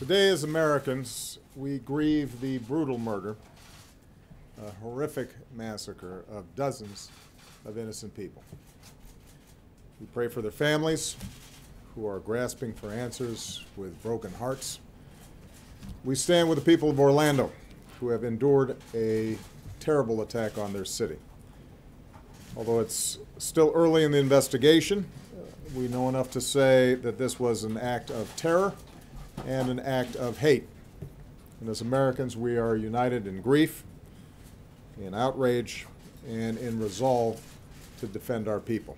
Today, as Americans, we grieve the brutal murder, a horrific massacre of dozens of innocent people. We pray for their families who are grasping for answers with broken hearts. We stand with the people of Orlando who have endured a terrible attack on their city. Although it's still early in the investigation, we know enough to say that this was an act of terror and an act of hate. And as Americans, we are united in grief, in outrage, and in resolve to defend our people.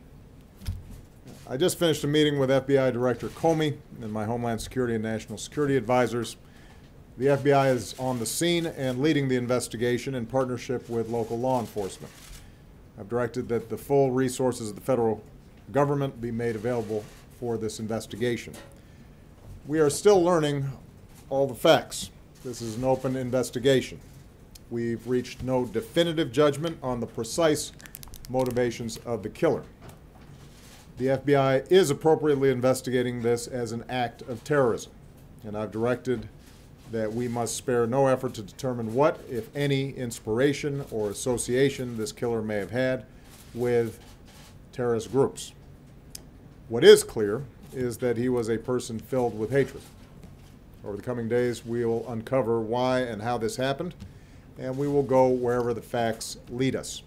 I just finished a meeting with FBI Director Comey and my Homeland Security and National Security advisors. The FBI is on the scene and leading the investigation in partnership with local law enforcement. I've directed that the full resources of the federal government be made available for this investigation. We are still learning all the facts. This is an open investigation. We've reached no definitive judgment on the precise motivations of the killer. The FBI is appropriately investigating this as an act of terrorism, and I've directed that we must spare no effort to determine what, if any, inspiration or association this killer may have had with terrorist groups. What is clear is that he was a person filled with hatred. Over the coming days, we will uncover why and how this happened, and we will go wherever the facts lead us.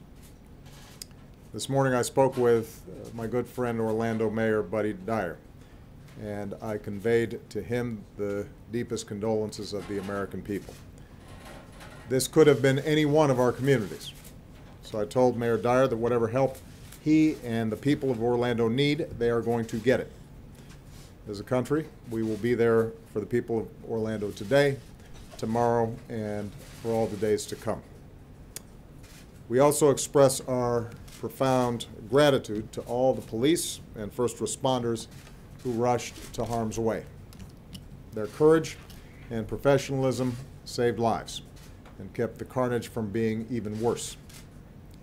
This morning I spoke with my good friend Orlando Mayor Buddy Dyer, and I conveyed to him the deepest condolences of the American people. This could have been any one of our communities. So I told Mayor Dyer that whatever help he and the people of Orlando need, they are going to get it. As a country, we will be there for the people of Orlando today, tomorrow, and for all the days to come. We also express our profound gratitude to all the police and first responders who rushed to harm's way. Their courage and professionalism saved lives and kept the carnage from being even worse.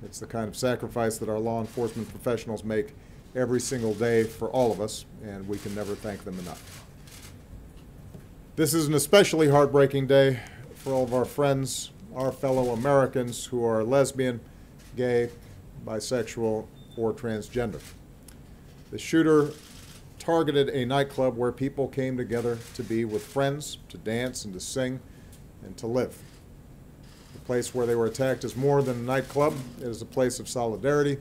It's the kind of sacrifice that our law enforcement professionals make every single day for all of us, and we can never thank them enough. This is an especially heartbreaking day for all of our friends, our fellow Americans who are lesbian, gay, bisexual, or transgender. The shooter targeted a nightclub where people came together to be with friends, to dance and to sing and to live. The place where they were attacked is more than a nightclub. It is a place of solidarity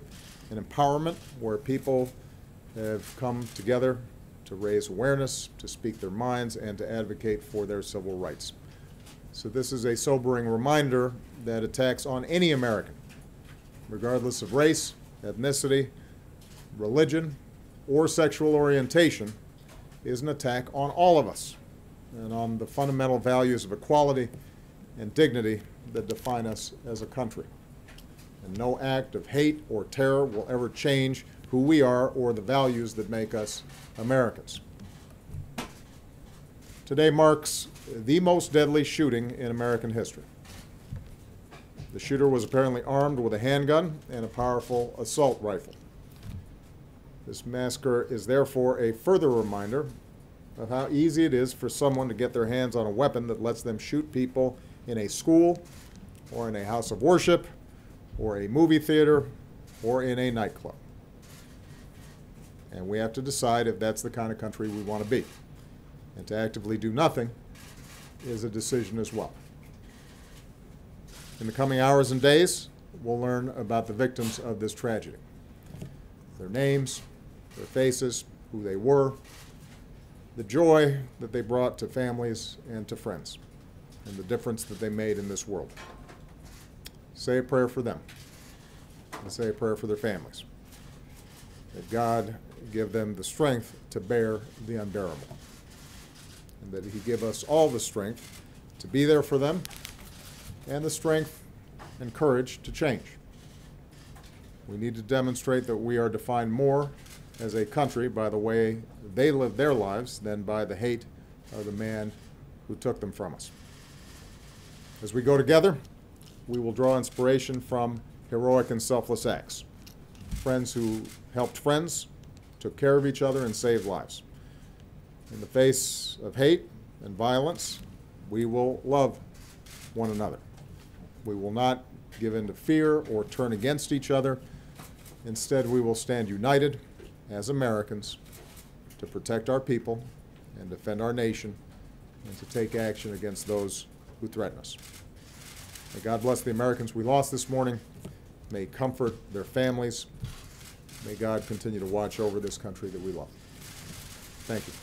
and empowerment where people have come together to raise awareness, to speak their minds, and to advocate for their civil rights. So this is a sobering reminder that attacks on any American, regardless of race, ethnicity, religion, or sexual orientation, is an attack on all of us and on the fundamental values of equality and dignity that define us as a country. And no act of hate or terror will ever change who we are or the values that make us Americans. Today marks the most deadly shooting in American history. The shooter was apparently armed with a handgun and a powerful assault rifle. This massacre is therefore a further reminder of how easy it is for someone to get their hands on a weapon that lets them shoot people in a school or in a house of worship or a movie theater or in a nightclub. And we have to decide if that's the kind of country we want to be. And to actively do nothing is a decision as well. In the coming hours and days, we'll learn about the victims of this tragedy. Their names, their faces, who they were, the joy that they brought to families and to friends, and the difference that they made in this world. Say a prayer for them, and say a prayer for their families. That God give them the strength to bear the unbearable, and that He give us all the strength to be there for them, and the strength and courage to change. We need to demonstrate that we are defined more as a country by the way they live their lives than by the hate of the man who took them from us. As we go together, we will draw inspiration from heroic and selfless acts. Friends who helped friends, took care of each other, and saved lives. In the face of hate, and violence, we will love one another. We will not give in to fear or turn against each other. Instead, we will stand united as Americans to protect our people and defend our nation and to take action against those who threaten us. May God bless the Americans we lost this morning. May He comfort their families. May God continue to watch over this country that we love. Thank you.